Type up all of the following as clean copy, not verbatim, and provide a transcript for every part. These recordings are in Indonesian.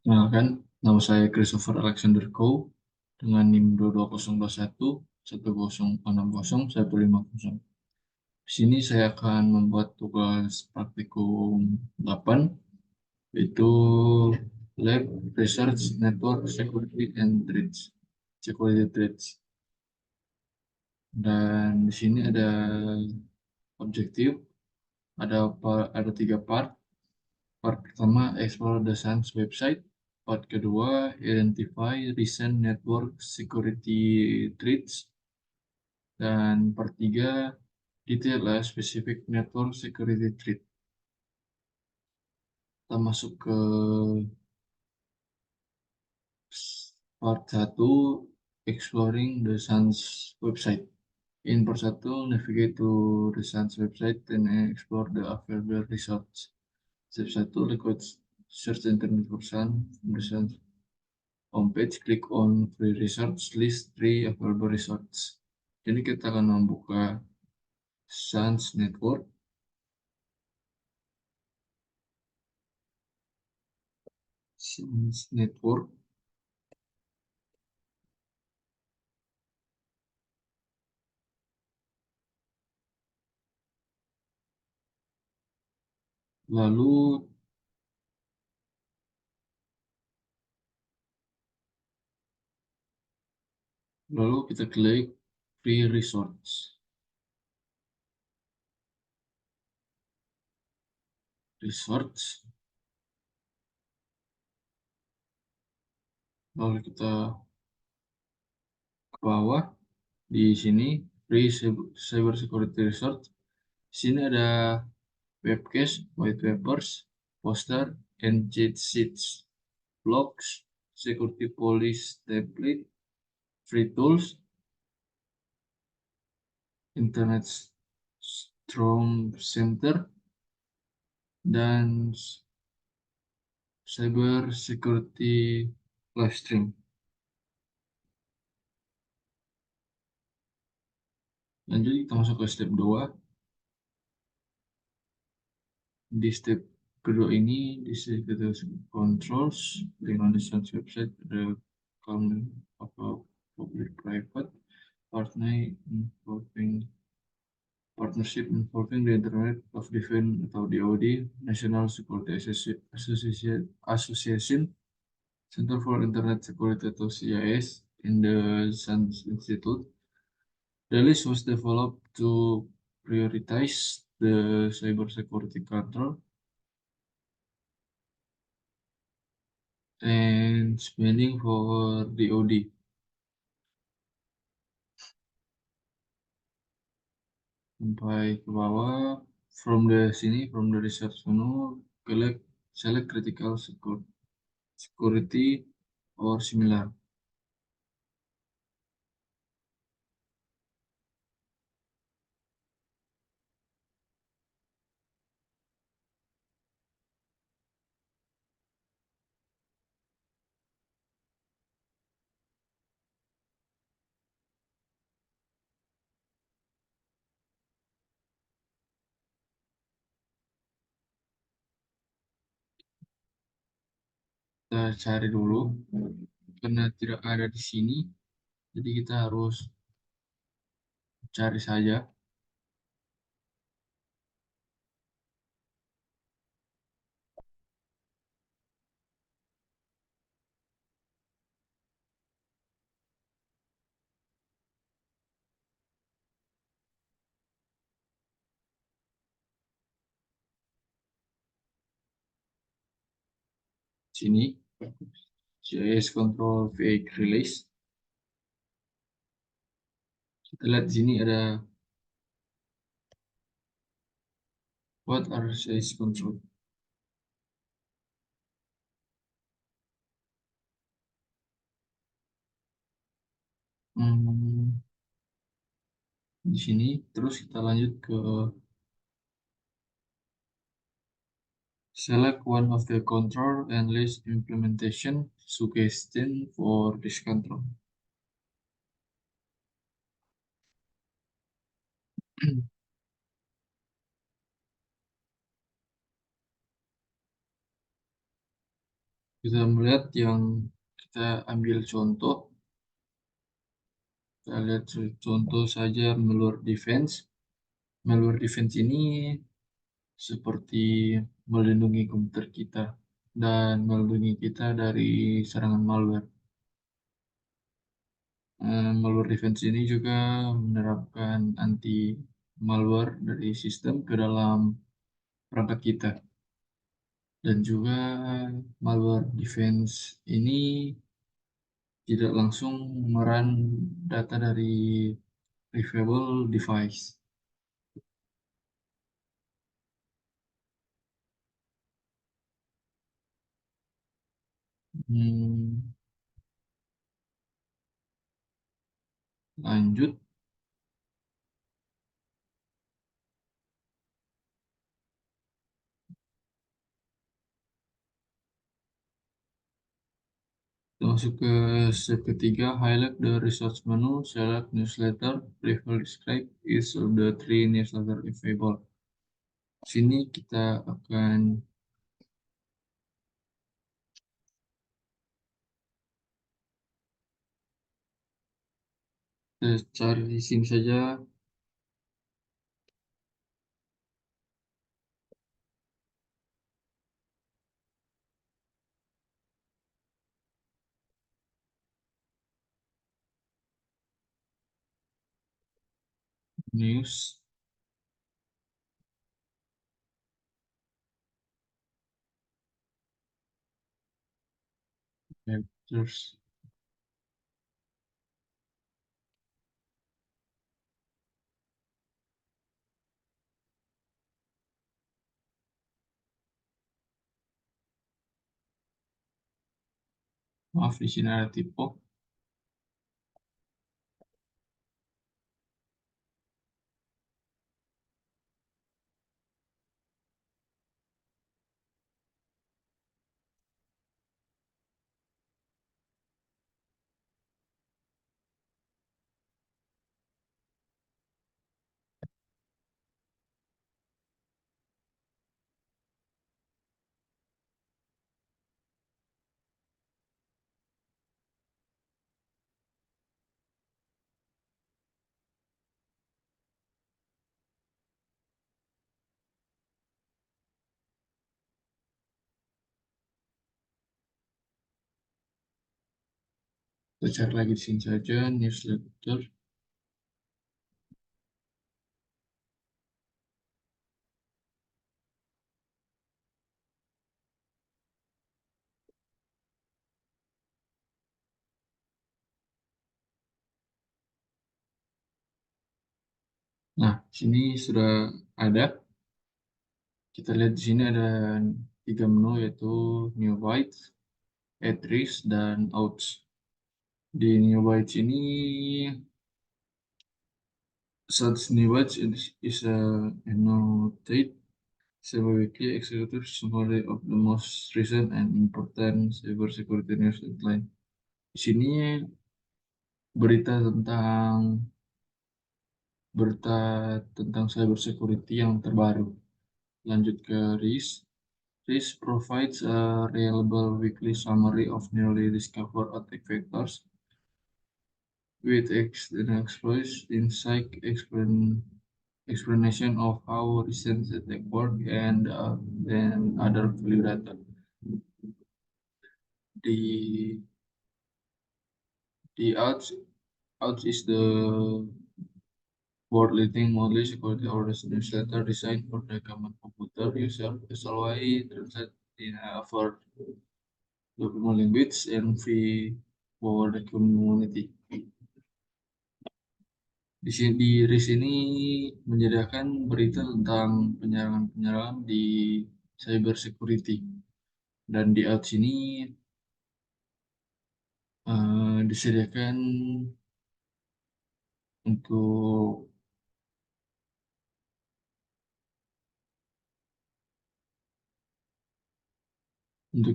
Kenalkan, nama saya Christopher Alexander Coe dengan NIM 22021 1060150. Di sini saya akan membuat tugas praktikum 8, yaitu Lab Research Network Security and Threats. Security Threats. Dan di sini ada objektif, ada tiga part. Part pertama, explore the SANS website. Part kedua, identify recent network security threats. Dan part tiga, detail specific network security threat. Kita masuk ke part satu, exploring the SANS website. In part satu, navigate to the SANS website and explore the available results. Step satu, record search internet for SANS homepage, click on free results, list 3 available results. Jadi kita akan membuka SANS Network. SANS Network. Lalu kita klik free resource. Lalu kita ke bawah. Di sini free cyber security research. Di sini ada webcast, white papers, poster, and cheat sheets, blogs, security police template, free tools, internet storm center, dan cyber security live stream. Lanjut kita masuk ke step 2. Di step kedua ini, di kita controls dengan license website, ada common apa public private partnership involving the Internet of Defense atau DoD, National Security Association, Center for Internet Security atau CIS, in the SANS Institute. The list was developed to prioritize the cybersecurity control and spending for DoD. Sampai ke bawah, from the research menu, select critical security or similar. Kita cari dulu, karena tidak ada di sini, jadi kita harus cari saja. Sini, CIS Control Vehicle Release. Kita lihat di sini ada what are CIS control. Di sini, terus kita lanjut ke select one of the control and list implementation suggestion for this control. Kita melihat yang kita ambil contoh, kita lihat contoh saja malware defense. Malware defense ini seperti melindungi komputer kita dan melindungi kita dari serangan malware. Malware defense ini juga menerapkan anti malware dari sistem ke dalam perangkat kita. Dan juga malware defense ini tidak langsung merun data dari retrievable device. Hmm, Lanjut, kita masuk ke step ketiga, highlight the resource menu, select newsletter, prefer describe each of the three newsletter available. Sini kita akan cari di sini saja news, chapters, maaf di sini ada typo. Kita cari lagi di sini saja newsletter. Nah, sini sudah ada. Kita lihat di sini ada 3 menu yaitu New Bytes, Address, dan Outs. Di New Bytes ini, such New Bytes is a annotate sebagai executive summary of the most recent and important cybersecurity news headline. Di sini berita berita tentang cybersecurity yang terbaru. Lanjut ke RIS. RIS provides a reliable weekly summary of newly discovered attack vectors with exploits, insight, explanation of how recent attack work, and other value data. The the outs is the world leading monthly security awareness newsletter designed for the common computer user. SLY translate in for document language and free for the community. Di RIS ini menyediakan berita tentang penyerangan-penyerangan di cyber security, dan di out sini disediakan untuk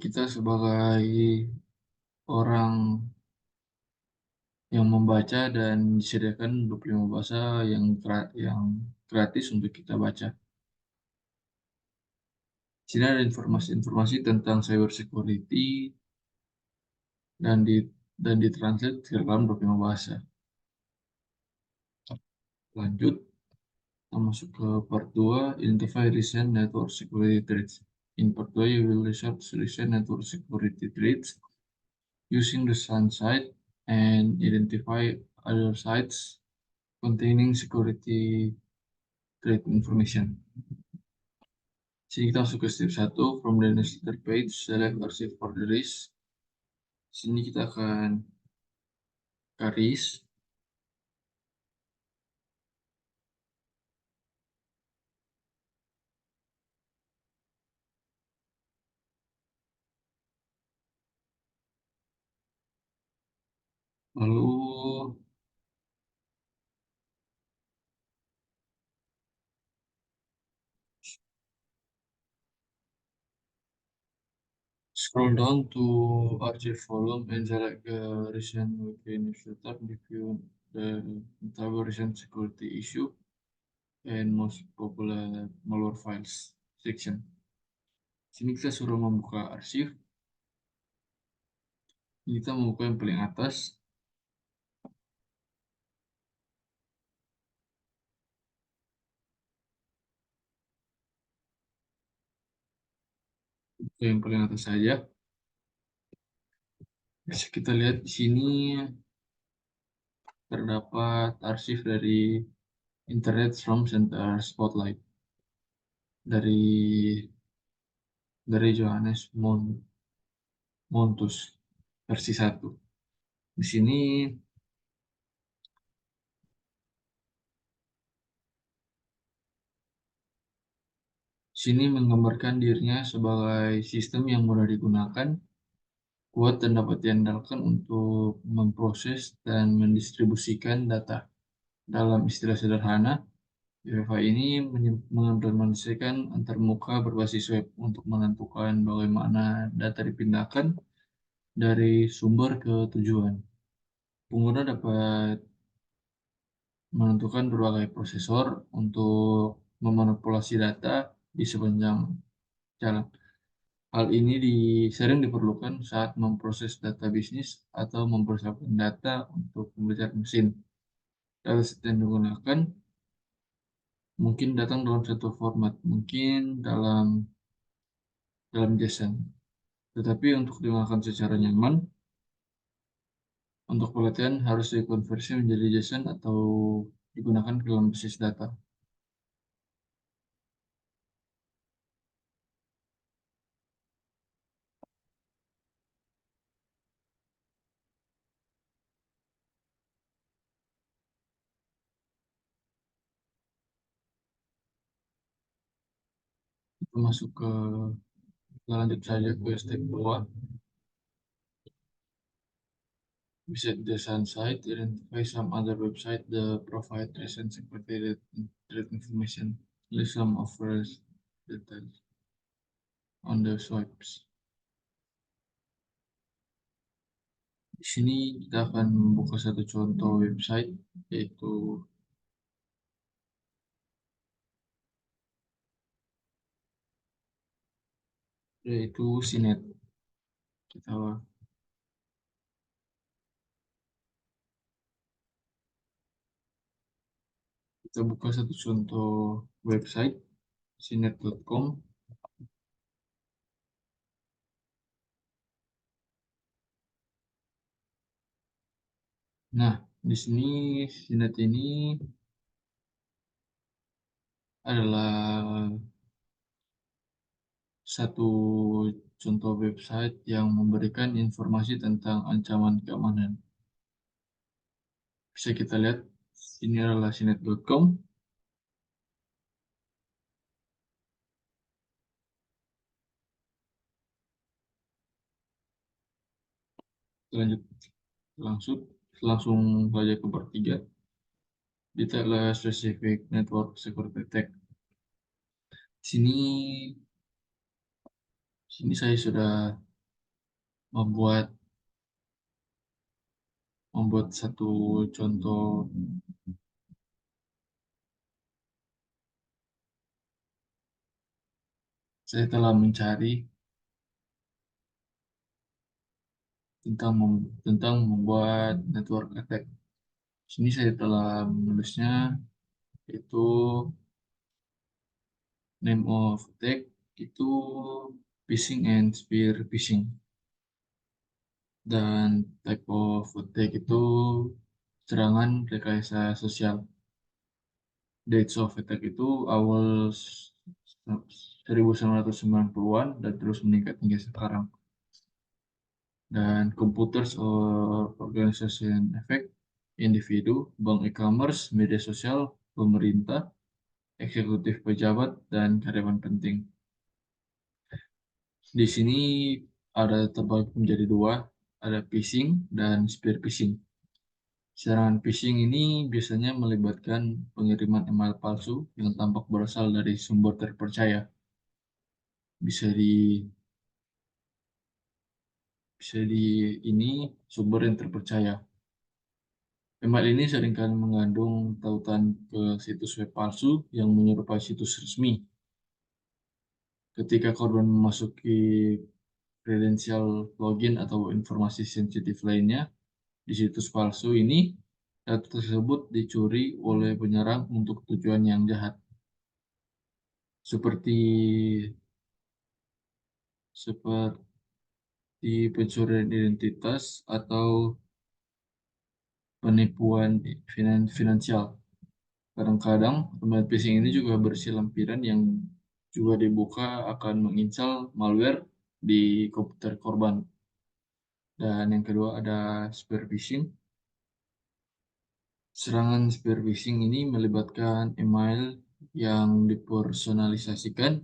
kita sebagai orang yang membaca, dan disediakan 25 bahasa yang gratis untuk kita baca. Di sini ada informasi-informasi tentang cyber security, dan di dan ditranslate ke dalam 25 bahasa. Lanjut, kita masuk ke part 2, identify recent network security threats. In part 2, you will research recent network security threats using the Sun site and identify other sites containing security threat information. Sini kita masuk ke step 1, from the newsletter page, select archive for the risk. Sini kita akan garis, lalu scroll down to archive volume and select the recent wiki newsletter, review the entire recent security issue and most popular malware files section. Sini kita suruh membuka arsip. Kita membuka yang paling atas. Buka yang paling atas saja. Bisa kita lihat di sini terdapat arsip dari Internet from Center Spotlight dari Johannes Montus versi 1. Di sini menggambarkan dirinya sebagai sistem yang mudah digunakan, kuat dan dapat diandalkan untuk memproses dan mendistribusikan data. Dalam istilah sederhana, UEFI ini mengimplementasikan antarmuka berbasis web untuk menentukan bagaimana data dipindahkan dari sumber ke tujuan. Pengguna dapat menentukan berbagai prosesor untuk memanipulasi data di sepanjang jalan. Hal ini sering diperlukan saat memproses data bisnis atau mempersiapkan data untuk pembelajaran mesin. Data yang digunakan mungkin datang dalam satu format, mungkin dalam JSON. Tetapi untuk digunakan secara nyaman, untuk pelatihan harus dikonversi menjadi JSON atau digunakan ke dalam basis data. Kita masuk ke lanjut saja ke step 2. Visit the Sun site, identify some other website that provide recent security threat information. List some offers details on the swipes. Di sini kita akan membuka satu contoh website yaitu Sinet. Kita buka satu contoh website sinet.com. Nah, di sini Sinet ini adalah satu contoh website yang memberikan informasi tentang ancaman keamanan. Bisa kita lihat, ini adalah sinet.com. Lanjut langsung saja ke part 3. Detail specific network security attack. Sini saya sudah membuat satu contoh. Saya telah mencari tentang membuat network attack. Sini saya telah menulisnya, itu name of attack itu phishing and spear phishing, dan type of attack itu serangan rekayasa sosial. Dates of attack itu awal 1990-an dan terus meningkat hingga sekarang. Dan computers or organization effect, individu, bank e-commerce, media sosial, pemerintah, eksekutif pejabat, dan karyawan penting. Di sini ada terbagi menjadi dua, ada phishing dan spear phishing. Serangan phishing ini biasanya melibatkan pengiriman email palsu yang tampak berasal dari sumber terpercaya. Bisa di bisa di ini sumber yang terpercaya. Email ini seringkali mengandung tautan ke situs web palsu yang menyerupai situs resmi. Ketika korban memasuki kredensial login atau informasi sensitif lainnya di situs palsu ini, data tersebut dicuri oleh penyerang untuk tujuan yang jahat, seperti seperti pencurian identitas atau penipuan finansial. Kadang-kadang email phishing ini juga berisi lampiran yang juga dibuka akan menginstal malware di komputer korban. Dan yang kedua ada spear phishing. Serangan spear phishing ini melibatkan email yang dipersonalisasikan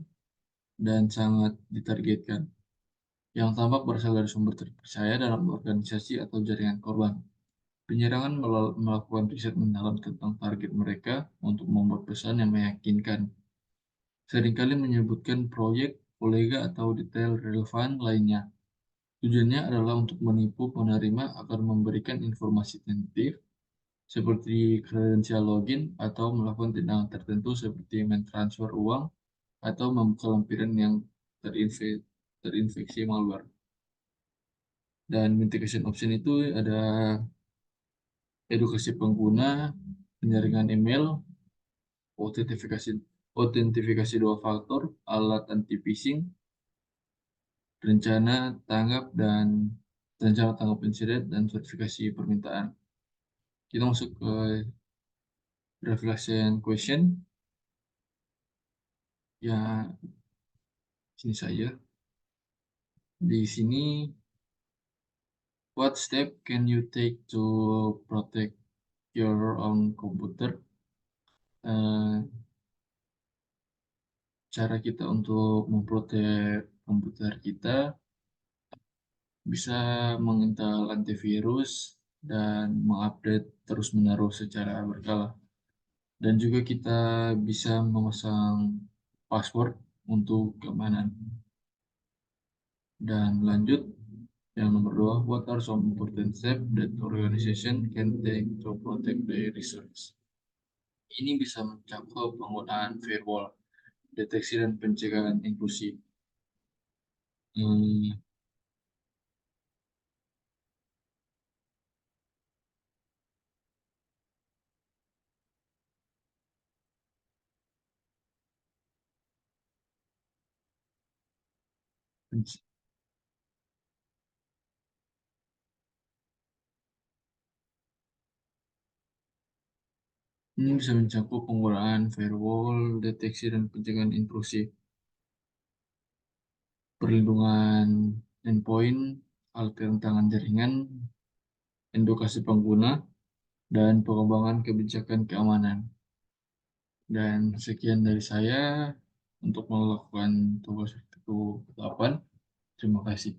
dan sangat ditargetkan, yang tampak berasal dari sumber terpercaya dalam organisasi atau jaringan korban. Penyerangan melakukan riset mendalam tentang target mereka untuk membuat pesan yang meyakinkan. Seringkali menyebutkan proyek, kolega, atau detail relevan lainnya. Tujuannya adalah untuk menipu penerima agar memberikan informasi sensitif seperti kredensial login atau melakukan tindakan tertentu seperti mentransfer uang atau membuka lampiran yang terinfeksi malware. Dan mitigation option itu ada edukasi pengguna, penyaringan email, autentifikasi dua faktor, alat anti phishing, rencana tanggap dan rencana tanggap insiden, dan sertifikasi permintaan. Kita masuk ke reflection question. Ya, sini saja. Di sini, what step can you take to protect your own computer? Cara kita untuk memprotek komputer kita bisa menginstal antivirus dan mengupdate terus-menerus secara berkala. Dan juga kita bisa memasang password untuk keamanan. Dan lanjut, yang nomor dua, what are some important steps that organization can take to protect their research? Ini bisa mencakup penggunaan firewall, deteksi dan pencegahan inklusi, hmm, ini bisa mencakup penggunaan firewall, deteksi dan pencegahan intrusi, perlindungan endpoint, alat tangan jaringan, edukasi pengguna, dan pengembangan kebijakan keamanan. Dan sekian dari saya untuk melakukan tugas itu 8. Terima kasih.